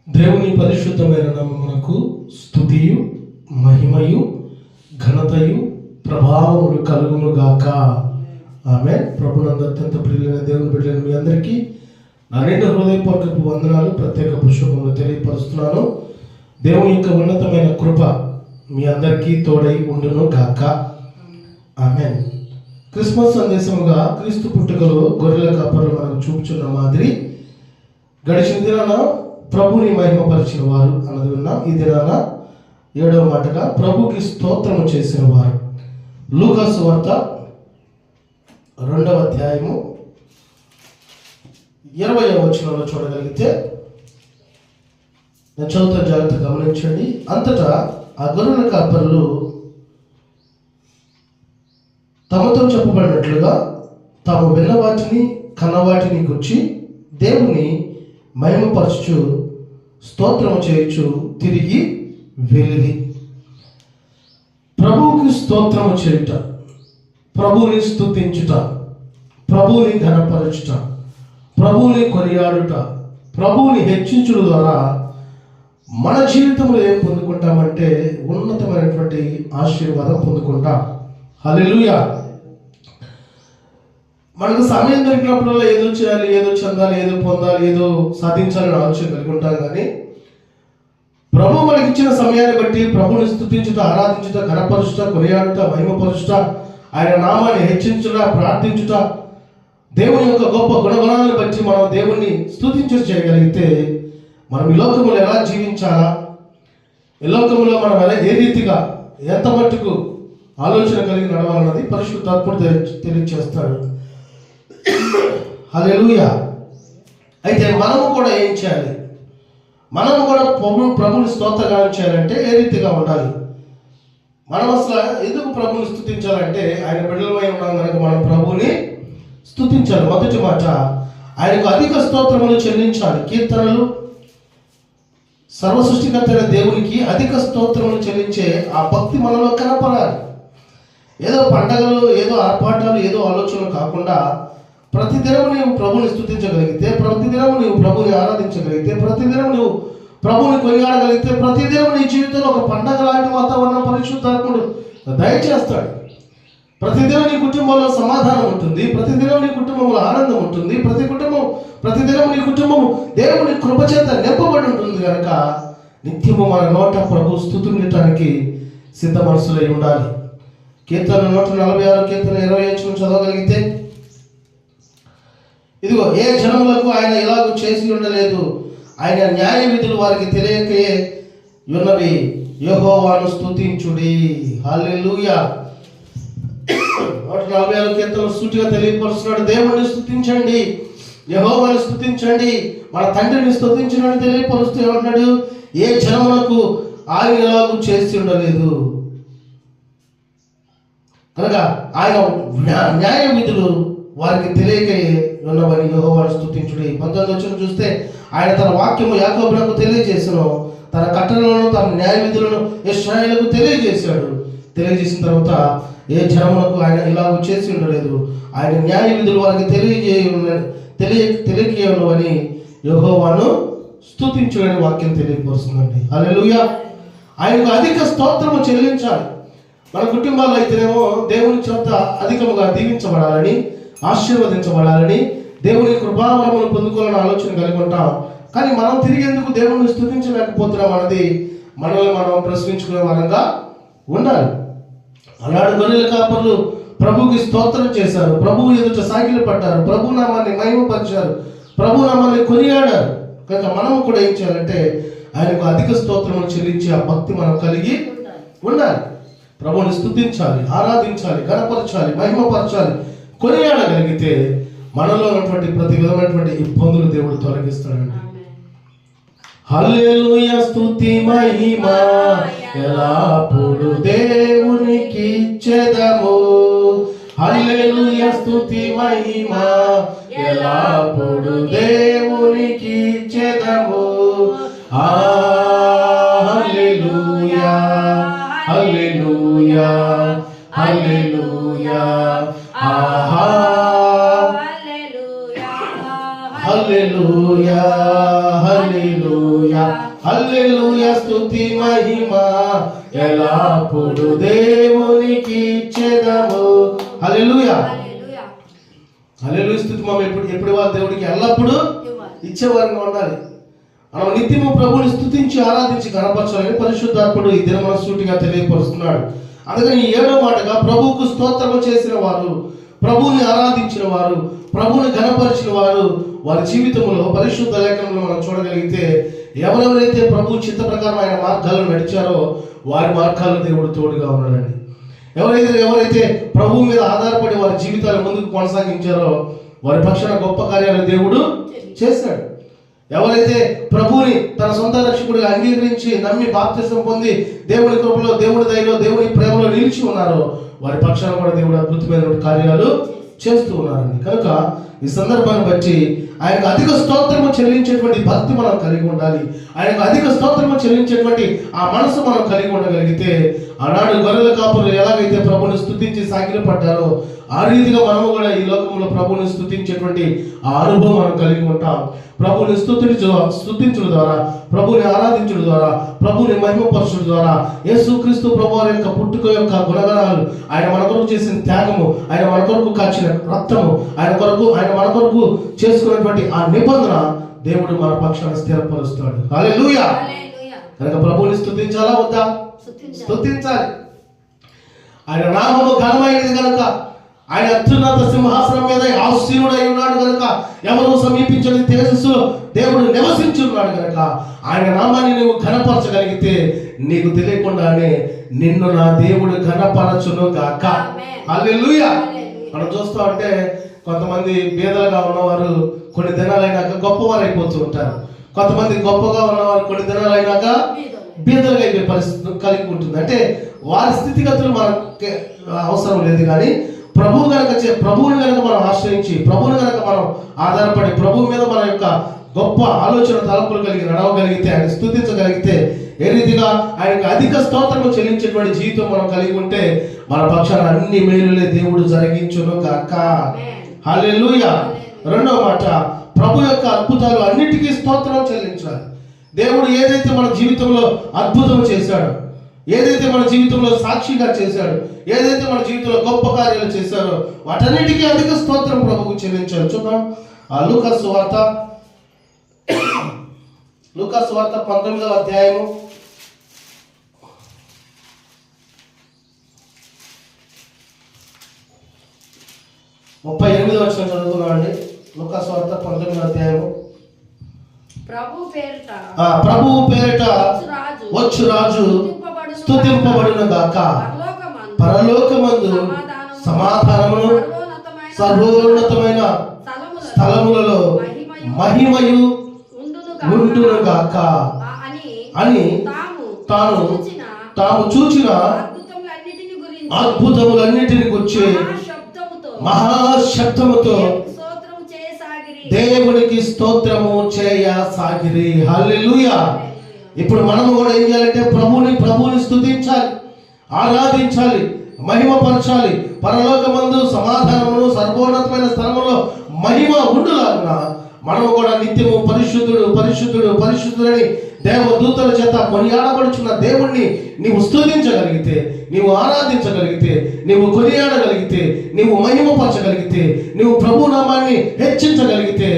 దేవుని పరిశుద్ధమైన నామమునకు స్తుతియు మహిమయు ఘనతయు ప్రభావములు కలుగును గాక. ఆమేన్. ప్రభునందు అత్యంత ప్రియులైన దేవుని బిడ్డలైన మీ అందరికీ నా రెండు హృదయపూర్వకపు వందనాలు, ప్రత్యేక శుభములు తెలియపరుస్తున్నాను. దేవుని యొక్క ఉన్నతమైన కృప మీ అందరికీ తోడై ఉండును గాక. ఆమేన్. క్రిస్మస్ సందేశముగా క్రీస్తు పుట్టుకలో గొర్రెల కాపరులు మనకు చూపుచున్న మాదిరి గడిచిన దినాన ప్రభుని మహిమపరిచిన వారు అన్నది విన్నాం. ఈ దినాన 7వ మాటగా ప్రభుకి స్తోత్రము చేసిన వారు. లూకా సువార్త 2వ అధ్యాయము 20వ వచనంలో చూడగలిగితే, నేను చదువుతా, జాగ్రత్త గమనించండి. అంతటా ఆ గొర్రెల కాపరులు తమతో చెప్పబడినట్లుగా తాము విన్న వాటిని కన్న వాటిని గుర్చి దేవుని మహిమపరచుచు స్తోత్రము చేయుచు తిరిగి వెళ్ళిరి. ప్రభువుకి స్తోత్రము చేయుట, ప్రభువుని స్తుతించుట, ప్రభువుని ఘనపరచుట, ప్రభువుని కొనియాడుట, ప్రభువుని హెచ్చించుట ద్వారా మన జీవితంలో ఏం పొందుకుంటామంటే ఉన్నతమైనటువంటి ఆశీర్వాదం పొందుకుంటాం. హల్లెలూయా. మనకు సమయం దొరికినప్పుడల్లా ఏదో చేయాలి, ఏదో చెందాలి, ఏదో పొందాలి, ఏదో సాధించాలని ఆలోచన కలిగి ఉంటాం. కానీ ప్రభు మనకి ఇచ్చిన సమయాన్ని బట్టి ప్రభుని స్తుతించుట, ఆరాధించుట, ఘనపరచుట, కొనియాడుట, మహిమపరచుట, ఆయన నామాన్ని హెచ్చించుట, ప్రార్థించుట, దేవుని యొక్క గొప్ప గుణగణాలను బట్టి మనం దేవుణ్ణి స్తుతించుట చేయగలిగితే మనం ఈ లోకములో ఎలా జీవించాలా, ఈ లోకములో మనం ఏ రీతిగా ఎంత మట్టుకు ఆలోచన కలిగి నడవాలన్నది పరిశుద్ధాత్ముడు తెలియజేస్తాడు. హల్లెలూయా. అయితే మనము కూడా ఏం చేయాలి? మనము కూడా ప్రభుని స్తోత్రగానం చేయాలంటే ఏ రీతిగా ఉండాలి? మనం అసలు ఎందుకు ప్రభుని స్తుతించాలంటే ఆయన బిడ్డలమై ఉన్నాం కనుక మనం ప్రభుని స్తుతించాలి. మొదటి మాట, ఆయనకు అధిక స్తోత్రములు చెల్లించాలి. కీర్తనలు సర్వ సృష్టికర్తైన దేవునికి అధిక స్తోత్రములు చెల్లించే ఆ భక్తి మనలో కనపడాలి. ఏదో పండగలు, ఏదో ఆర్పాటాలు, ఏదో ఆలోచనలు కాకుండా ప్రతిదినం నీవు ప్రభుని స్తుతించగలిగితే, ప్రతిదినం నీవు ప్రభుని ఆరాధించగలిగితే, ప్రతిదినం నువ్వు ప్రభుని కొనియాడగలిగితే, ప్రతిదినం నీ జీవితంలో ఒక పండగ లాంటి వాతావరణం పరిశుద్ధాత్ముడు దయచేస్తాడు. ప్రతిదినం నీ కుటుంబంలో సమాధానం ఉంటుంది, ప్రతిదినం నీ కుటుంబంలో ఆనందం ఉంటుంది, ప్రతిదినం నీ కుటుంబం దేవుని కృపచేత నింపబడి ఉంటుంది. కనుక నిత్యము మన నోట ప్రభు స్తుతించడానికి సిద్ధ మనసులై ఉండాలి. కీర్తన 146 కీర్తన 20 చదవగలిగితే, ఇదిగో ఏ జనములకు ఆయన ఇలాగ చేసి ఉండలేదు, ఆయన న్యాయ విధులు వారికి తెలియకే ఉన్నవి, యెహోవాను స్తుతించుడి. హల్లెలూయా. 146 కీర్తన సూటిగా తెలియపరుస్తున్నాడు, దేవుణ్ణి స్తుతించండి, యెహోవాను స్తుతించండి, మన తండ్రిని స్తుతించండి తెలియపరుస్తూ ఏమంటున్నాడు? ఏ జనములకు ఆయన ఇలాగ చేసి ఉండలేదు. కనుక ఆయన న్యాయ విధులు వారికి తెలియక ఉన్నవని యెహోవాను స్తుతించుడి. 19వ వచనం చూస్తే, ఆయన తన వాక్యము యాకోబునకు తెలియజేసెను, తన కట్టడలను, తన న్యాయ విధులను ఇశ్రాయేలుకు తెలియజేశాడు. తెలియజేసిన తర్వాత ఏ జనములకు ఆయన ఇలాగ చేసి ఉండలేదు, ఆయన న్యాయ విధులు వారికి తెలియకనువని యెహోవాను స్తుతించుడని వాక్యం తెలియపరుస్తుందండి. హల్లెలూయా. ఆయనకు అధిక స్తోత్రము చెల్లించాలి. మన కుటుంబాల్లో అయితేనేమో దేవుని చేత అధికముగా దీవించబడాలని, ఆశీర్వదించబడాలని, దేవుని కృపావరమును పొందుకోవాలని ఆలోచన కలిగి ఉంటాం. కానీ మనం తిరిగి ఎందుకు దేవుణ్ణి స్తుతించలేకపోతున్నాం అన్నది మనల్ని మనం ప్రశ్నించుకునే వారంగా ఉండాలి. అలాంటి గొర్రెల కాపరులు ప్రభుకి స్తోత్రం చేశారు, ప్రభువు ఎదుట సాగిలు పడ్డారు, ప్రభు నామాన్ని మహిమపరిచారు, ప్రభు నామాన్ని కొనియాడారు. కనుక మనము కూడా ఏం చేయాలంటే ఆయనకు అధిక స్తోత్రములు చెల్లించి ఆ భక్తి మనం కలిగి ఉండాలి. ప్రభుని స్తుతించాలి, ఆరాధించాలి, గణపరచాలి, మహిమపరచాలి, కొనియాడగలిగితే మనలో ఉన్నటువంటి ప్రతి విధమైనటువంటి ఇబ్బందులు దేవుడు తొలగిస్తాడండి. హల్లెలూయా. స్తుతి మహిమ ఎల్లప్పుడు దేవునికి ఇచ్చెదము. హల్లెలూయా. స్తుతి మహిమ ఎల్లప్పుడు దేవునికి ఇచ్చెదము. హల్లెలూయా, హల్లెలూయా, హల్లెలూయా, హల్లెలూయా, హల్లెలూయా. హల్లెలూయా స్తుతి మహిమ ఎల్లప్పుడు దేవునికి ఇచ్చెదము. హల్లెలూయా హల్లెలూయా స్తుతి మహిమ ఎప్పుడు వారు దేవుడికి ఎల్లప్పుడు ఇచ్చేవారిగా ఉండాలి. మనం నిత్యము ప్రభువుని స్తుతించి ఆరాధించి కనపరచాలని పరిశుద్ధాత్ముడు ఈ దినమున సూటిగా తెలియపరుస్తున్నాడు. అందుకని 7వ మాటగా ప్రభువుకు స్తోత్రము చేసిన వారు, ప్రభువుని ఆరాధించిన వారు, ప్రభువుని ఘనపరిచిన వారు వారి జీవితంలో పరిశుద్ధ లేఖనంలో మనం చూడగలిగితే ఎవరెవరైతే ప్రభు చిత్త ప్రకారం ఆయన మార్గాల్లో నడిచారో వారి మార్గాల్లో దేవుడు తోడుగా ఉన్నాడండి. ఎవరైతే ప్రభువు మీద ఆధారపడి వారి జీవితాలు ముందుకు కొనసాగించారో వారి పక్షాన గొప్ప కార్యాలు దేవుడు చేశాడు. ఎవరైతే ప్రభువుని తన సొంత రక్షకుడిగా అంగీకరించి నమ్మి బాప్తిసం పొంది దేవుని కృపలో, దేవుని దయలో, దేవుని ప్రేమలో నిలిచి ఉన్నారో వారి పక్షాన కూడా దేవుడు అద్భుతమైన కార్యాలు చేస్తూ ఉన్నారండి. కనుక ఈ సందర్భాన్ని బట్టి ఆయనకు అధిక స్తోత్రము చెల్లించేటువంటి భక్తి మనం కలిగి ఉండాలి. ఆయనకు అధిక స్తోత్రము చెల్లించేటువంటి ఆ మనసు మనం కలిగి ఉండగలిగితే ఆనాడు గొర్రెల కాపులు ఎలాగైతే ప్రభుని స్తుతించి సాగిలపడ్డారో ఆ రీతిగా మనము కూడా ఈ లోకంలో ప్రభుని స్తుతించేటువంటి ఆ అనుభవం మనం కలిగి ఉంటాం. ప్రభుని స్తుతించడం ద్వారా, ప్రభుని ఆరాధించడం ద్వారా, ప్రభుని మహిమపరచడం ద్వారా యేసుక్రీస్తు ప్రభు వారి యొక్క పుట్టుక యొక్క గుణగణాలు, ఆయన మన కొరకు చేసిన త్యాగము, ఆయన మన కొరకు కాచిన రక్తము, ఆయన మన కొరకు చేసుకున్నటువంటి ఆ నిబంధన దేవుడు మన పక్షాన స్థిరపరుస్తాడు. హల్లెలూయా. కనుక ప్రభుని స్తుతించాలా వద్దా? స్తుతించాలి. ఆయన నామము ఘనమైనది కనుక, ఆయన అత్యున్నత సింహాసనం మీద ఆసీనుడై ఉన్నాడు కనుక, ఎవరు సమీపించని తేజస్సులో దేవుడు నివసించున్నాడు కనుక ఆయన నామాన్ని నువ్వు ఘనపరచగలిగితే నీకు తెలియకుండానే నిన్ను నా దేవుడు ఘనపరచును గాక. హల్లెలూయా. మనం చూస్తూ ఉంటే కొంతమంది బీదలుగా ఉన్నవారు కొన్ని దినాలైనాక గొప్పవారు అయిపోతూ ఉంటారు. కొంతమంది గొప్పగా ఉన్నవారు కొన్ని దినాలైనాక బీదలుగా అయిపోయే పరిస్థితి కలిగి ఉంటుంది. అంటే వారి స్థితిగతులు మనకి అవసరం లేదు, కానీ ప్రభువుని కనుక మనం ఆశ్రయించి, ప్రభువుని కనుక మనం ఆధారపడి, ప్రభువు మీద మన యొక్క గొప్ప ఆలోచన తలపులు కలిగి నడవగలిగితే, ఆయన స్తుతించగలిగితే, ఏ రీతిగా ఆయనకు అధిక స్తోత్రము చెల్లించేటువంటి జీవితం మనం కలిగి ఉంటే మన పక్షాన అన్ని మేలులే దేవుడు జరిగించును గాక. హల్లెలూయా. 2వ మాట, ప్రభు యొక్క అద్భుతాలు అన్నిటికీ స్తోత్రం చెల్లించాలి. దేవుడు ఏదైతే మన జీవితంలో అద్భుతం చేశాడో, ఏదైతే మన జీవితంలో సాక్షిగా చేశాడు, ఏదైతే మన జీవితంలో గొప్ప కార్యాలు చేశారో వాటన్నిటికీ అధిక స్తోత్రం ప్రభువుకు చెల్లించాలి. చూద్దాం లూకాసు వార్త 19వ అధ్యాయము 38వ వచనం చదువుకున్నామండి. లూకాసు వార్త 19వ అధ్యాయము. ప్రభువు పేరిట వచ్చు రాజు స్తుతింపబడును గాక. పరలోకమందు సమాధానమును సర్వోన్నతమైన స్థలములలో మహిమయు ఉండును గాక అని తాము చూచిన అద్భుతములన్నిటిని గురించి మహాశబ్దముతో దేవునికి స్తోత్రము చేయసాగిరి. హల్లెలూయా. ఇప్పుడు మనము కూడా ఏం చేయాలంటే ప్రభువుని స్తుతించాలి, ఆరాధించాలి, మహిమపరచాలి. పరలోకమందు సమాధానమును సర్వోన్నతమైన స్థలములో మహిమ ఉండులాగున మనము కూడా నిత్యము పరిశుద్ధుడు పరిశుద్ధుడు పరిశుద్ధుడని దేవదూతల చేత కొనియాడబడుచున్న దేవుణ్ణి నీవు స్తుతించగలిగితే, నీవు ఆరాధించగలిగితే, నీవు కొనియాడగలిగితే, నీవు మహిమపరచగలిగితే, నీవు ప్రభు నామాన్ని హెచ్చించగలిగితే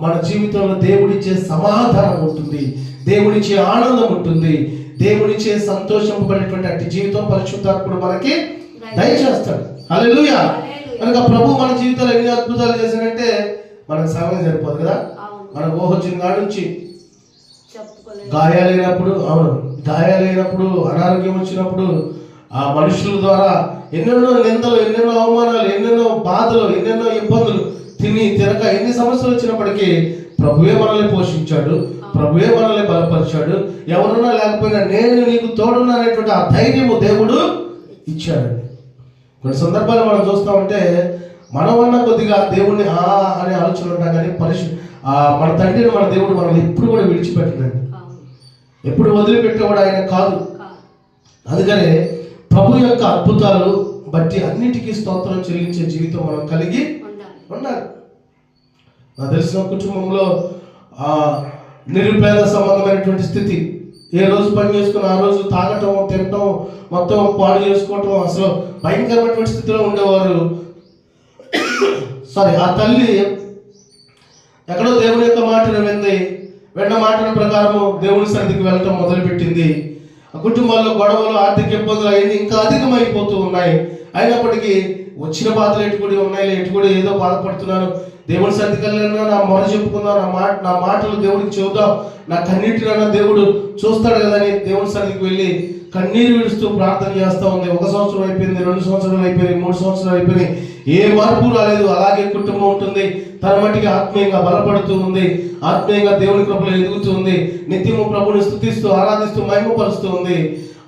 మన జీవితంలో దేవుడిచ్చే సమాధానం ఉంటుంది, దేవుడిచ్చే ఆనందం ఉంటుంది, దేవుడిచ్చే సంతోషింపబడేటువంటి అట్టి జీవితం పరిశుద్ధాత్ముడు మనకి దయచేస్తాడు. హల్లెలూయా. కనుక ప్రభు మన జీవితంలో ఎన్ని అద్భుతాలు చేశాడంటే మనకు సమయం సరిపోదు కదా. మన ఊహొచ్చిన కాడి నుంచి గాయాలైనప్పుడు అనారోగ్యం వచ్చినప్పుడు ఆ మనుషుల ద్వారా ఎన్నెన్నో నిందలు, ఎన్నెన్నో అవమానాలు, ఎన్నెన్నో బాధలు, ఎన్నెన్నో ఇబ్బందులు, తినక ఎన్ని సమస్యలు వచ్చినప్పటికీ ప్రభువే మనల్ని పోషించాడు, ప్రభువే మనల్ని బలపరిచాడు. ఎవరున్నా లేకపోయినా నేను నీకు తోడున్నా అనేటువంటి ఆ ధైర్యము దేవుడు ఇచ్చాడండి. కొన్ని సందర్భాలు మనం చూస్తూ ఉంటే మనమన్నా కొద్దిగా దేవుణ్ణి అనే ఆలోచన ఉంటాం, కానీ మన తండ్రిని మన దేవుడు మనల్ని ఎప్పుడు కూడా విడిచిపెట్టడండి, ఎప్పుడు వదిలిపెట్టేవాడు ఆయన కాదు. అందుకనే ప్రభు యొక్క అద్భుతాలు బట్టి అన్నిటికీ స్తోత్రం చెల్లించే జీవితం మనం కలిగి ఉండాలి. నాకు తెలిసిన కుటుంబంలో నిరుపేద సంబంధమైనటువంటి స్థితి. ఏ రోజు పని చేసుకుని ఆ రోజు తాగటం, తినటం, మొత్తం పాడు చేసుకోవటం, అసలు భయంకరమైనటువంటి స్థితిలో ఉండేవారు. ఆ తల్లి ఎక్కడో దేవుని యొక్క మాటను విన్న మాటల ప్రకారము దేవుని సన్నిధికి వెళ్ళటం మొదలుపెట్టింది. ఆ కుటుంబాల్లో గొడవలు, ఆర్థిక ఇబ్బందులు అవన్నీ ఇంకా అధికమైపోతూ ఉన్నాయి. అయినప్పటికీ వచ్చిన బాధలు ఎటుకుడి ఉన్నాయి, ఎటుకుడి ఏదో బాధపడుతున్నాను, దేవుని సన్నిధికి వెళ్ళినా నా మొర చెప్పుకుందాం, నా మాటలు దేవుడికి చెబుదాం, నా కన్నీటినైనా దేవుడు చూస్తాడు కదా అని దేవుని సన్నిధికి వెళ్ళి కన్నీరు విడుస్తూ ప్రార్థన చేస్తూ ఉంది. 1 సంవత్సరం అయిపోయింది, 2 సంవత్సరాలు అయిపోయినాయి, 3 సంవత్సరాలు అయిపోయినాయి, ఏ మార్పు రాలేదు. అలాగే కుటుంబం ఉంటుంది, తన మట్టికి ఆత్మీయంగా బలపడుతూ ఉంది, ఆత్మీయంగా దేవుని కృపలో ఎదుగుతూ ఉంది, నిత్యము ప్రభుని స్తుతిస్తూ ఆరాధిస్తూ మహిమపరుస్తూ ఉంది.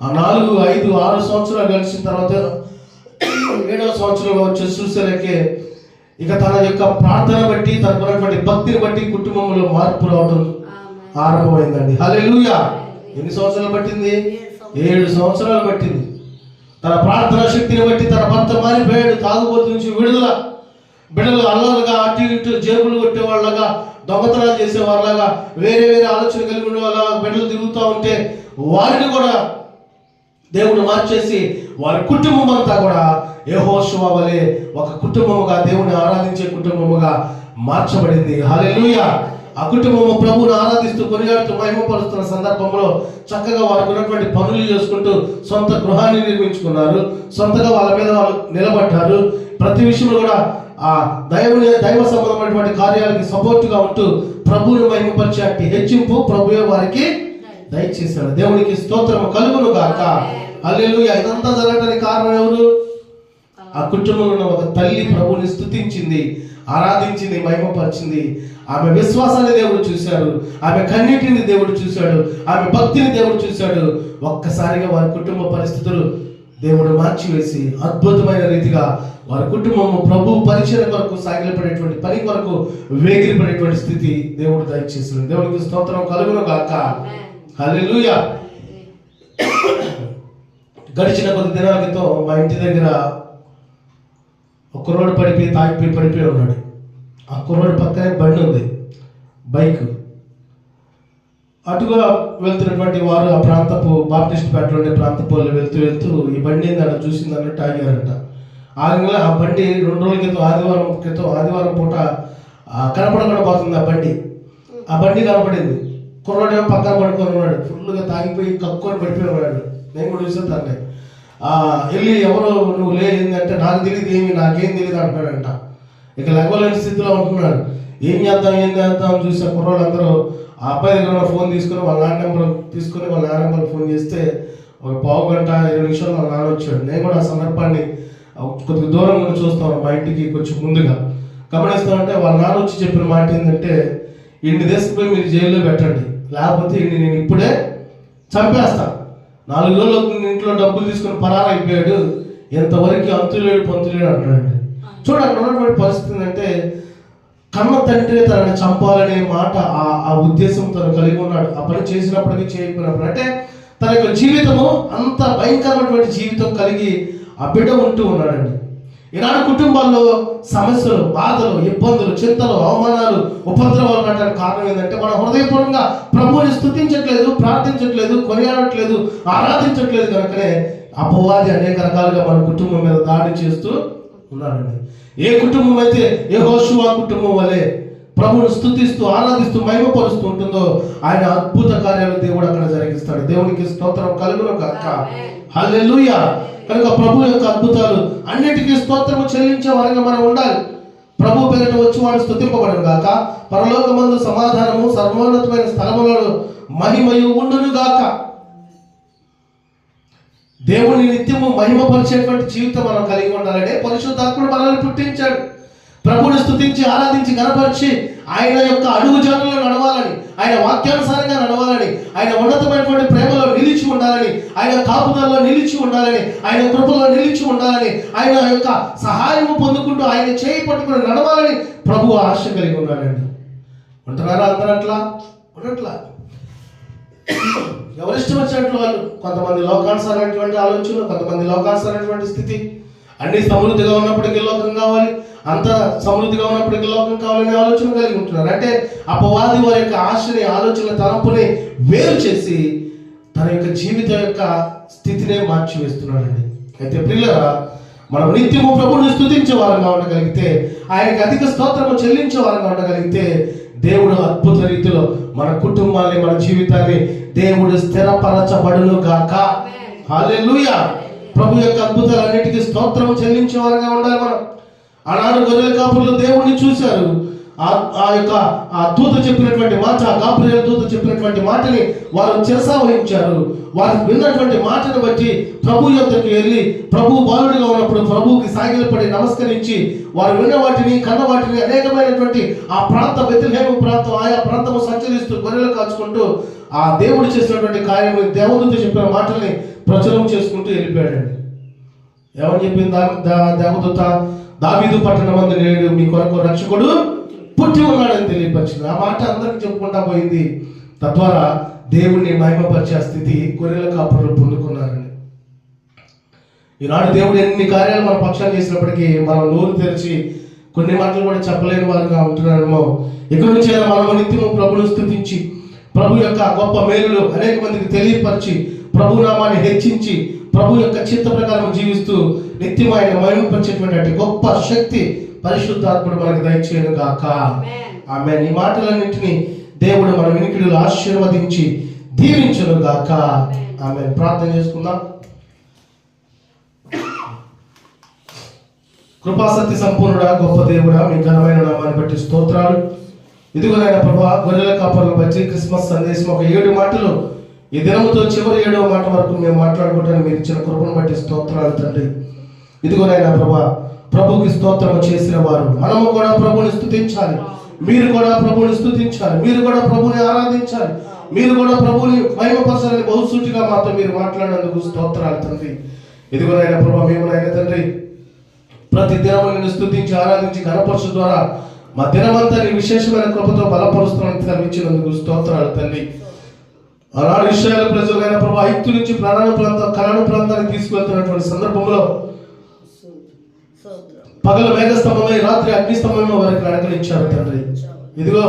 ఆ 4, 5, 6 సంవత్సరాలు గడిచిన తర్వాత 7వ సంవత్సరంలో వచ్చే చూసేలకే ఇక తన యొక్క ప్రార్థన బట్టి, తనకున్నటువంటి భక్తిని బట్టి కుటుంబంలో మార్పు రావడం ఆరంభమైందండి. హల్లెలూయా. ఎన్ని సంవత్సరాలు పట్టింది? 7 సంవత్సరాలు పట్టింది. తన ప్రార్థనా శక్తిని బట్టి తన భర్త మారిపోయాడు. తాగుబోతు నుంచి విడుదల. బిడ్డలు అల్లలుగా అటు ఇటు జేబులు కొట్టేవాళ్ళగా, దొంగతనాలు చేసేవాళ్ళగా, వేరే వేరే ఆలోచన కలిగి ఉండే వాళ్ళ బిడ్డలు తిరుగుతూ ఉంటే వారిని కూడా దేవుడు మార్చేసి వారి కుటుంబం అంతా కూడా యెహోషువ వలె ఒక కుటుంబముగా, దేవుని ఆరాధించే కుటుంబముగా మార్చబడింది. హల్లెలూయా. ఆ కుటుంబము ప్రభువును ఆరాధిస్తూ కొనియాడుతూ మహిమపరుస్తున్న సందర్భంలో చక్కగా వారికి ఉన్నటువంటి పనులు చేసుకుంటూ సొంత గృహాన్ని నిర్మించుకున్నారు. సొంతగా వాళ్ళ మీద వాళ్ళు నిలబడ్డారు. ప్రతి విషయంలో కూడా ఆ దైవ సంబంధమైనటువంటి కార్యాలకి సపోర్టుగా ఉంటూ ప్రభువును మహిమపరిచే అట్టి హెచ్చింపు ప్రభువే వారికి దయచేశాడు. దేవునికి స్తోత్రము కలుగును గాక. హల్లెలూయా. ఇదంతా జరగడానికి కారణం ఎవరు? ఆ కుటుంబంలో ఉన్న ఒక తల్లి ప్రభువుని స్తుతించింది, ఆరాధించింది, మహిమపరిచింది. ఆమె విశ్వాసాన్ని దేవుడు చూశాడు, ఆమె కన్నీటిని దేవుడు చూశాడు, ఆమె భక్తిని దేవుడు చూశాడు. ఒక్కసారిగా వారి కుటుంబ పరిస్థితులు దేవుడు మార్చివేసి అద్భుతమైన రీతిగా వారి కుటుంబము ప్రభు పరిచయ కొరకు సాగిలపడేటువంటి పని కొరకు వేగిరపడేటువంటి స్థితి దేవుడు దయచేసాడు. దేవునికి స్తోత్రం కలుగును గాక. హల్లెలూయా. గడిచిన కొద్ది దినాల క్రితం మా ఇంటి దగ్గర ఒక కుర్రోడు పడిపోయి ఉన్నాడు. ఆ కుర్రోడు పక్కనే బండి ఉంది, బైక్. అటుగా వెళ్తున్నటువంటి వారు ఆ ప్రాంతపు బాప్టిస్ట్ పేటలో ఉండే ప్రాంతపు వాళ్ళు వెళ్తూ ఈ బండి ఏందని చూసింది అన్నట్టు ఆగారంట. ఆగంగా ఆ బండి 2 రోజుల క్రితం ఆదివారం పూట కనపడకుండా పోతుంది. ఆ బండి కనపడింది. కుర్రోడేమో పక్కన పడుకొని ఉన్నాడు, ఫుల్గా తాగిపోయి కక్కుని పడిపోయి ఉన్నాడు. నేను కూడా చూసాను దాన్ని. వెళ్ళి ఎవరో నువ్వు లేదంటే నాకు తెలియదు, నాకేం తెలియదు అంటున్నాడంట. ఇక లెగవలేని స్థితిలో ఉంటున్నాడు. ఏం చేద్దాం చూసే కుర్రోళ్ళందరూ ఆ అబ్బాయి దగ్గర ఫోన్ తీసుకుని వాళ్ళ నాన్న నెంబర్ ఫోన్ చేస్తే ఒక పావు గంట 20 నిమిషాలు వాళ్ళ నాన్న వచ్చాడు. నేను కూడా ఆ సందర్భాన్ని కొద్దిగా దూరం నుండి చూస్తాను, మా ఇంటికి కొంచెం ముందుగా గమనిస్తామంటే వాళ్ళ నాన్న వచ్చి చెప్పిన మాట ఏంటంటే, ఇన్ని తీసుకుపోయి మీరు జైల్లో పెట్టండి, లేకపోతే ఇన్ని నేను ఇప్పుడే చంపేస్తాను. 4 రోజులు ఇంట్లో డబ్బులు తీసుకుని పరారైపోయాడు, ఎంతవరకు అంతులేడు పొంతులేడు అంటాడండి. చూడండి అక్కడ ఉన్నటువంటి పరిస్థితి అంటే, కన్న తండ్రి తనని చంపాలనే మాట ఆ ఉద్దేశం తను కలిగి ఉన్నాడు. ఆ పని చేసినప్పటికీ చేయకపోయినప్పుడు అంటే తన యొక్క జీవితము అంత భయంకరమైనటువంటి జీవితం కలిగి ఆ బిడ్డ ఉంటూ ఉన్నాడండి. ఈనాడు కుటుంబాల్లో సమస్యలు, బాధలు, ఇబ్బందులు, చింతలు, అవమానాలు, ఉపద్రవాలు ఉండడానికి కారణం ఏంటంటే మనం హృదయపూర్వకంగా ప్రభువుని స్తుతించట్లేదు, ప్రార్థించట్లేదు, కొనియాడట్లేదు, ఆరాధించట్లేదు. కనుకనే అపవాది అనేక రకాలుగా మన కుటుంబం మీద దాడి చేస్తూ ఉన్నాడండి. ఏ కుటుంబం అయితే యెహోషువ కుటుంబం వలె ప్రభువును స్తుతిస్తూ ఆరాధిస్తూ మహిమపరుస్తూ ఉంటుందో ఆయన అద్భుత కార్యాలు దేవుడు అక్కడ జరిగిస్తాడు. దేవునికి స్తోత్రం కలుగును గాక. హల్లెలూయా. కనుక ప్రభు యొక్క అద్భుతాలు అన్నిటికీ స్తోత్రము చెల్లించే వారంగా మనం ఉండాలి. ప్రభు పేరిట వచ్చి వాడు స్తుతింపబడను గాక. పరలోకమందు సమాధానము, సర్వోన్నతమైన స్థలములలో మహిమయు ఉండును గాక. దేవుని నిత్యము మహిమపరిచేటువంటి జీవితం మనం కలిగి ఉండాలంటే పరిశుద్ధాత్ముడు మనల్ని పుట్టించాడు. ప్రభువుని స్తుతించి ఆరాధించి గణపరిచి ఆయన యొక్క అడుగు జాడల్లో నడవాలని, ఆయన వాక్యానుసారంగా నడవాలని, ఆయన ఉన్నతమైనటువంటి ప్రేమలో నిలిచి ఉండాలని, ఆయన కాపుదల్లో నిలిచి ఉండాలని, ఆయన కృపలో నిలిచి ఉండాలని, ఆయన యొక్క సహాయము పొందుకుంటూ ఆయన చేయి పట్టుకుని నడవాలని ప్రభు ఆశ కలిగి ఉన్నాడండి. ఉంటున్నారా అందరూ అట్లా? ఉండట్లా. ఎవరిష్టం వచ్చినట్లు వాళ్ళు, కొంతమంది లోకానుసారమైనటువంటి ఆలోచనలు, కొంతమంది లోకానుసారమైనటువంటి స్థితి. అన్ని సమృద్ధిగా ఉన్నప్పటికీ లోకం కావాలి, అంత సమృద్ధిగా ఉన్నప్పటికీ లోకం కావాలనే ఆలోచన కలిగి ఉంటున్నారు. అంటే అపవాది వారి యొక్క ఆశని, ఆలోచన, తలంపుని వేరు చేసి తన యొక్క జీవితం యొక్క స్థితినే మార్చివేస్తున్నాడండి. అయితే ప్రియులారా, మనం నిత్యము ప్రభువుని స్తుతించే వారంగా ఉండగలిగితే, ఆయనకి అధిక స్తోత్రము చెల్లించే వారంగా ఉండగలిగితే, దేవుడు అద్భుత రీతిలో మన కుటుంబాన్ని, మన జీవితాన్ని దేవుడు స్థిరపరచబడును గాక. హల్లెలూయా. ప్రభు యొక్క అద్భుతాలన్నిటికీ స్తోత్రం చెల్లించే వారంగా ఉండాలి మనం. ఆనాడు గొర్రెల కాపురులు దేవుణ్ణి చూశారు. ఆ దూత చెప్పినటువంటి మాట, గాబ్రియల్ దూత చెప్పినటువంటి మాటని వారు చిరసావహించారు. వారు విన్నటువంటి మాటను బట్టి ప్రభు యొద్దకు వెళ్ళి, ప్రభు బాలుడిగా ఉన్నప్పుడు ప్రభువుకి సాగిలపడి నమస్కరించి, వారు విన్న వాటిని, కన్న వాటిని అనేకమైనటువంటి ఆ ప్రాంత బెత్లెహేము ప్రాంతం, ఆయా ప్రాంతము సంచరిస్తూ గొర్రెలు కాచుకుంటూ ఆ దేవుడు చేసినటువంటి కార్యము, దేవదూత చెప్పిన మాటల్ని ప్రచురం చేసుకుంటూ వెళ్ళిపోయాడండి. ఏమని చెప్పింది దేవదూత? దావీదు పట్టణమందు నేడు మీ కొరకు రక్షకుడు పుట్టి ఉన్నాడని తెలియపరిచింది. ఆ మాట అందరికి చెప్పుకుంటా పోయింది. తద్వారా దేవుణ్ణి మహిమపరిచే స్థితి గొర్రెల కాపురులు పొందుకున్నారండి. ఈనాడు దేవుడు ఎన్ని కార్యాలు మన పక్షాన్ని చేసినప్పటికీ మనం నోరు తెరిచి కొన్ని మాటలు కూడా చెప్పలేని వారుగా ఉంటున్నారేమో. ఇక్కడ నుంచి మనం నిత్యము ప్రభును స్తుతించి, ప్రభు యొక్క గొప్ప మేలులు అనేక మందికి తెలియపరిచి, ప్రభు నామాన్ని హెచ్చించి, ప్రభు యొక్క చిత్త ప్రకారం జీవిస్తూ నిత్యం ఆయన మహిమపరిచేటువంటి గొప్ప శక్తి పరిశుద్ధాత్ముడు మనకు దయచేయను గాక. ఆమేన్. ఈ మాటలన్నింటినీ దేవుడు మన వినికిడిలో ఆశీర్వదించి దీవించును గాక. ఆమేన్. ప్రార్థన చేసుకుందాం. కృపాసక్తి సంపూర్ణుడా, గొప్ప దేవుడా, మీ ఘనమైన నామాన్ని బట్టి స్తోత్రాలు. ఇదిగోనైనా ప్రభా, గొర్రెల కాపర్ల బట్టి క్రిస్మస్ సందేశం ఒక 7 మాటలు ఈ దినముతో చివరి 7వ మాట వరకు మేము మాట్లాడుకుంటాను. మీరు ఇచ్చిన కృపను బట్టి స్తోత్రాలు తండ్రి. ఇదిగోనైనా ప్రభా, ప్రభుకి స్తోత్రం చేసిన వారు మనము కూడా ప్రభుని స్తుతించాలి. మీరు కూడా ప్రభుని స్తుతించాలి. మీరు కూడా ప్రభుని ఆరాధించాలి. మీరు కూడా ప్రభుని మహిమపరచాలని బహుసూటిగా మాతో మీరు మాట్లాడినందుకు స్తోత్రాలు తండ్రి. ఇదిగోనైనా ప్రభా, మేమునైనా తండ్రి ప్రతి దినము నిన్ను స్తుతించి ఆరాధించి ఘనపరచు ద్వారా మా దినమంతా నీ విశేషమైన కృపతో బలపరుస్తున్నాను తెలివించినందుకు స్తోత్రాలు తండ్రి. ఆనాడు ఇశ్రాయేలు ప్రజలైన ప్రభా, ఐగుప్తు నుంచి కనాను ప్రాంతానికి తీసుకువెళ్తున్నటువంటి సందర్భంలో పగలు మేఘస్తంభమై రాత్రి అగ్నిస్తంభంలో వారికి నడకనిచ్చారు తండ్రి. ఇదిగో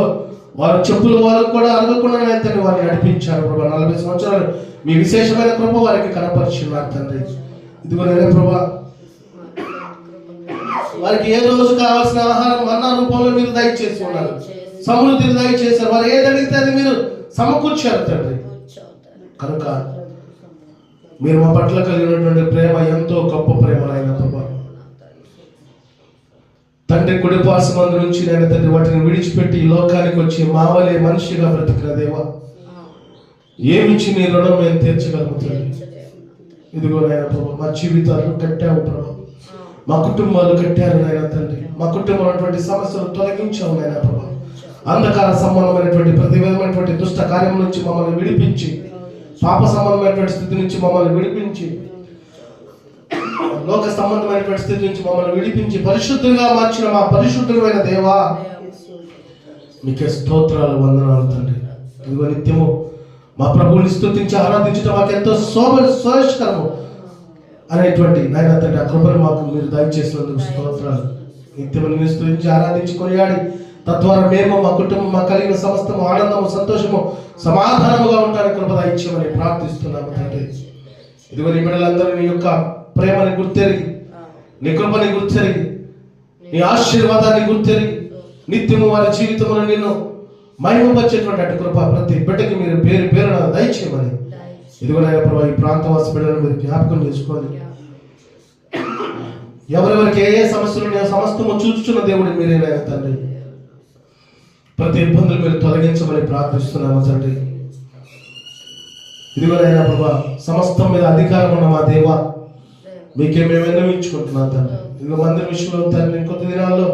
వారు చెప్పులు వాళ్ళకు కూడా అరగకుండా తండ్రి వారిని నడిపించారు ప్రభా. 40 సంవత్సరాలు మీ విశేషమైన కృప వారికి కనపరిచున్నారు తండ్రి. ఇదిగో నేనే ప్రభా, వారికి ఏ రోజు కావాల్సిన ఆహారం మన్నా రూపంలో మీరు దయచేసి ఉన్నారు. సమృద్ధిని దయచేశారు. వారు ఏది అడిగితే అది మీరు సమకూర్చారు తండ్రి. కనుక మీరు మా పట్ల కలిగినటువంటి ప్రేమ ఎంతో గొప్ప ప్రేమ నాయన ప్రభా. తండ్రి కుడిపార్శ్వమందు నుంచి నేను తండ్రి వాటిని విడిచిపెట్టి ఈ లోకానికి వచ్చి మావలే మనిషిగా బ్రతికిన దేవా, ఏమిచ్చి నీ రుణం మేము తీర్చగలము తండ్రి. ఇదిగో నాయన ప్రభా, మా జీవితాలు కట్టావు ప్రభా, మా కుటుంబాలు కట్టారు నాయన తండ్రి. మా కుటుంబం అటువంటి సమస్యలు తొలగించావు నాయన ప్రభా. అంధకార సంబంధమైనటువంటి ప్రతి విధమైనటువంటి దుష్ట కార్యం నుంచి మమ్మల్ని విడిపించి, పాప సంబంధమైనటువంటి స్థితి నుంచి మమ్మల్ని విడిపించి, లోక సంబంధమైనటువంటి స్థితి నుంచి మమ్మల్ని విడిపించి పరిశుద్ధంగా మార్చిన మా పరిశుద్ధమైన దేవా, మీకే స్తోత్రాలు, వందనాలు తండ్రి. ఇదిగో నిత్యము మా ప్రభువుని స్తుతించి ఆరాధించడం మాకు ఎంతో శ్రేయస్కరము అనేటువంటి నాయన తండ్రి ఆ కృపను మాకు మీరు దయచేసినందుకు స్తోత్రాలు. నిత్యము నిన్ను స్తుతించి ఆరాధించి కొనియాడి తద్వారా మేము, మా కుటుంబం, మా కలిగిన సమస్తము ఆనందము, సంతోషము, సమాధానముగా ఉంటారని కృప దయచేయమని ప్రార్థిస్తున్నాము తండ్రి. ఇదిగో నీ బిడ్డలందరూ నీ యొక్క ప్రేమని గుర్తెరిగి, నీ కృపని గుర్తెరిగి, నీ ఆశీర్వాదాన్ని గుర్తెరిగి నిత్యము వారి జీవితంలో నిన్ను మహిమపరిచేటువంటి అటు కృప ప్రతి బిడ్డకి మీరు పేరు పేరున దయచేయమని ఇదిగో నాయన ప్రభా, ఈ ప్రాంతవాసి బిడ్డలను మీరు జ్ఞాపకం చేసుకోండి. ఎవరెవరికి ఏ సమస్యలు సమస్తము చూచుచున్న దేవుడు మీరే నాయన తండ్రి. ప్రతి ఇబ్బందులు మీరు తొలగించమని ప్రార్థిస్తున్నాము తండ్రి. ఇదిగో నాయన ప్రభా, సమస్తం మీద అధికారం ఉన్న మా దేవా, మీకే మేము విన్నవించుకుంటున్నాం తండ్రి. ఇదిగో మందిర విషయంలో తండ్రి కొద్ది దినాల్లో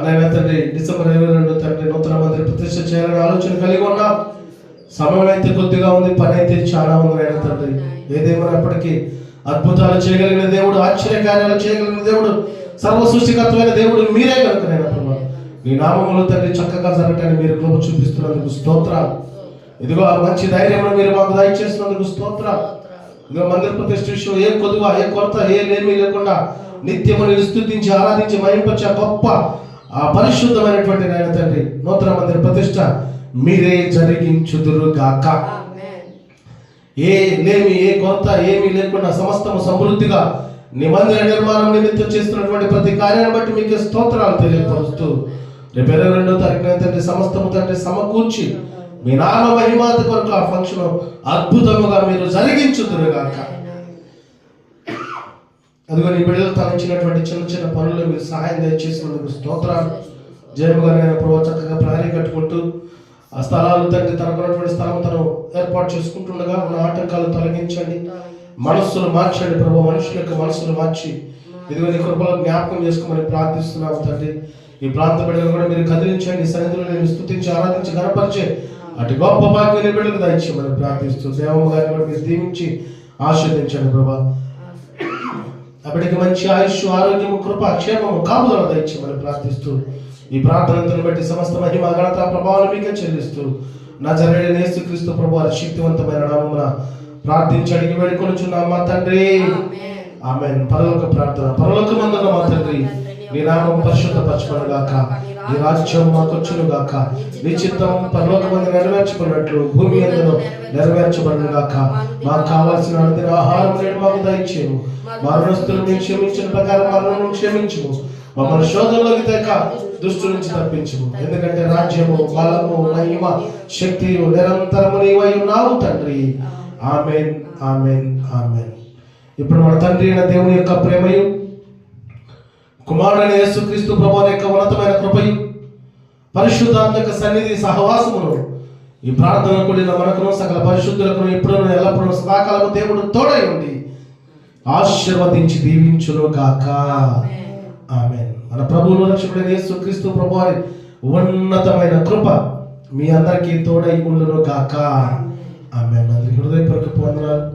నాయన తండ్రి డిసెంబర్ 22 తండ్రి నూతన మందిర ప్రతిష్ఠ చేయాలని ఆలోచన కలిగి ఉన్నాం. సమయం అయితే కొద్దిగా ఉంది, పని అయితే చాలా ఉంది నాయన తండ్రి. ఏదేమైనప్పటికీ అద్భుతాలు చేయగలిగిన దేవుడు, ఆశ్చర్యకార్యాలు చేయగలిగిన దేవుడు, సర్వ సృష్టికర్తమైన దేవుడు మీరే కనుక నాయన ప్రభా, నీ నామములో తండ్రి చక్కగా జరగటాన్ని మీరు కృప చూపిస్తున్నందుకు స్తోత్రాలు. ఇదిగో ఆ మంచి ధైర్యంలో మీరు మాకు దయచేసినందుకు స్తోత్రాలు. ఇదిగో మందిర ప్రతిష్ఠ విషయంలో ఏ కొదువ, ఏ కొరత, ఏ లేమీ లేకుండా నిత్యము నిన్ను స్తుతించి ఆరాధించి మహింపచ్చే గొప్ప ఆ పరిశుద్ధమైనటువంటి నాయన తండ్రి నూతన మందిర ప్రతిష్ట మీరే జరిగించుదురు గాక. ఏ లేమి ఏ కొరత ఏమీ లేకుండా సమస్తము సమృద్ధిగా నీ మందిర నిర్మాణం నిమిత్తం చేస్తున్నటువంటి ప్రతి కార్యాన్ని బట్టి మీకు స్తోత్రాలు తెలియపరుస్తూ రేపు 22వ తారీఖున తండ్రి సమస్తము తండ్రి సమకూర్చి మీ నామ మహిమాత కొరకు ఆ ఫంక్షన్ అద్భుతముగా మీరు జరిగించుదురు గాక. అదిగో నీ బిడ్డలు తనచ్చినటువంటి చిన్న చిన్న పనులు మీరు సహాయం దయచేసినందుకు స్తోత్రాలు. జయముగా నేను ప్రభు చక్కగా ప్రహరీ కట్టుకుంటూ ఆ స్థలాలు తండ్రి తనకున్నటువంటి స్థలం తను ఏర్పాటు చేసుకుంటుండగా ఉన్న ఆటంకాలు తొలగించండి, మనస్సును మార్చండి ప్రభు. మనుషుల యొక్క మనస్సును మార్చి ఇదిగో నీ కృపలో జ్ఞాపకం చేసుకోమని ప్రార్థిస్తున్నాము తండ్రి. ఈ ప్రాంత బిడ్డలు కూడా మీరు కదిలించండి, సన్నిధిలో నేను స్తుతించి ఆరాధించి గణపరిచే అటు గొప్ప భాగ్యం నీ బిడ్డలకు దయచేయమని ప్రార్థిస్తూ దేవమ్మ గారిని కూడా మీరు దీవించి ఆశీర్వదించండి ప్రభా. అప్పటికి మంచి ఆయుష్ ఆరోగ్యము కృప క్షేమము కాపుదల దయచేయమని ప్రార్థిస్తూ ఈ ప్రార్థనను బట్టి సమస్త మహిమ ఘనత ప్రభావాలు మీకే చెల్లిస్తూ నజరేయుడైన యేసుక్రీస్తు ప్రభువారి శక్తివంతమైన నామమున ప్రార్థించి అడిగి వేడుకొనుచున్నాం మా తండ్రి, ఆమేన్. పరలోక ప్రార్థన. పరలోకమందున్న మా తండ్రి, నీ నామం పరిశుద్ధపరచబడును గాక, నీ రాజ్యం మాకొచ్చును గాక, నీ చిత్తం పరలోకమందు నెరవేర్చబడినట్లు భూమి యందును నెరవేర్చబడును గాక. మాకు కావాల్సిన అనుదిన ఆహారం నేడు మాకు దయచేయము, మా రుణస్తులు మేము క్షమించిన ప్రకారం మా రుణం క్షమించుము, మమ్మల్ని శోధనలోకి తెక దుష్టు నుంచి తప్పించుము. ఎందుకంటే రాజ్యము బలము మహిమ శక్తియు నిరంతరము నీవై ఉన్నావు తండ్రి. ఆమేన్, ఆమేన్, ఆమేన్. ఇప్పుడు మన తండ్రి అయిన దేవుని యొక్క ప్రేమయు కుమారుడైన యేసుక్రీస్తు ప్రభువు యొక్క ఉన్నతమైన కృపయు పరిశుద్ధాత్మ యొక్క సన్నిధి సహవాసమును ఈ ప్రార్థన కూడిన మనకును సకల పరిశుద్ధులకు ఇప్పుడు ఎల్లప్పుడూ సదాకాలము దేవుడు తోడై ఉండి ఆశీర్వదించి దీవించును గాక. ఆమేన్. మన ప్రభువును రక్షకుడైన యేసుక్రీస్తు ప్రభువారి ఉన్నతమైన కృప మీ అందరికీ తోడై ఉండును గాక. ఆమేన్. అందరికీ హృదయపూర్వక వందనాలు.